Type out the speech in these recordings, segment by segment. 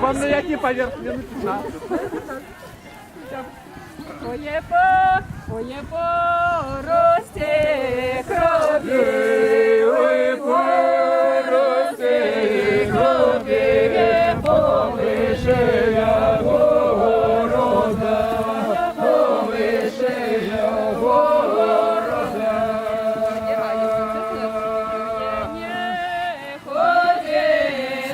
Вам ніякі поверхні не нужна. Ой, по росте крові, Ой, по росте крові, повишея города, повишея города. не ходи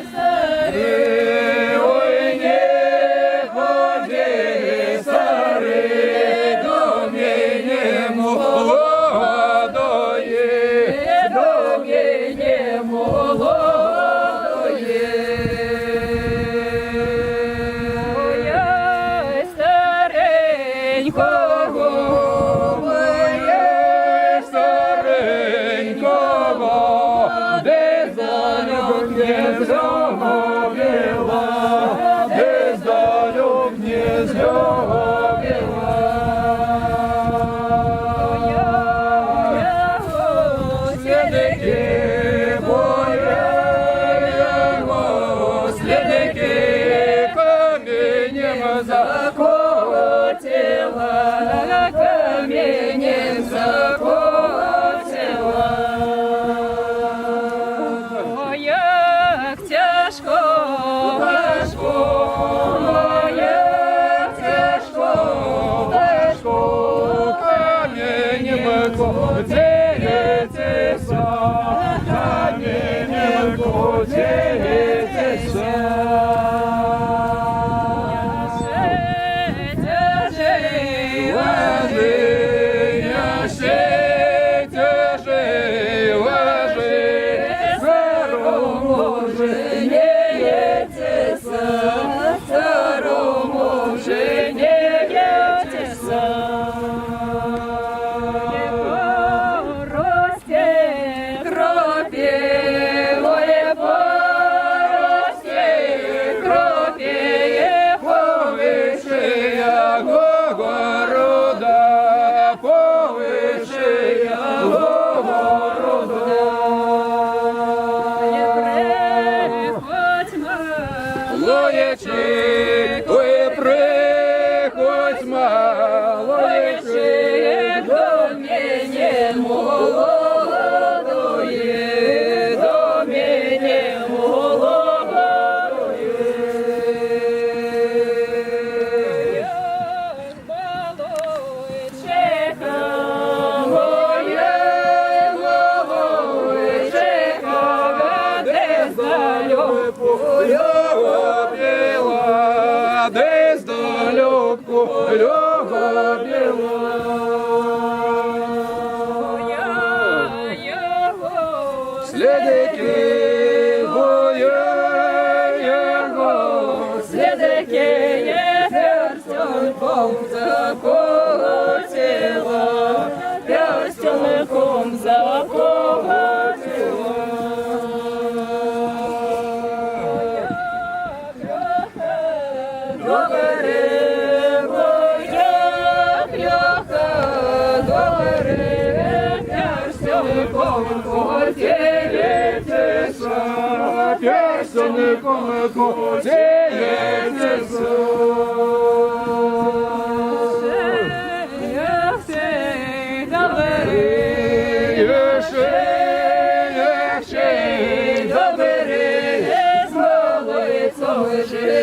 старий. Ой, не ходи, старий, до мене молодої, до мене молодої. Моя старенького, Моє старенького, де здалюб не зловила, де здалюб не зловила. Слідики, слідики, камінням закотила, камінням закотила. Ой, як тяжко, Важко, як тяжко, важко, камінням котиться, камінням котиться. тяжей, Важи, я ще тяжей, важи, старому женіється, старому женіється. росте Кропі, моє поросте, кропі, повишея города, повишея города. приходьмо, Лоєчик, ой, приходь, малоєчик, до мене молодої, до мене молодої. балуйчика, Моє голубчика, десь далеко любила, десь далеко любила. його Слідики, його, слідики, перстеньком заколотила, перстеньком заколотила. Перстеньком котиться. Ще добре, з молодцем жити.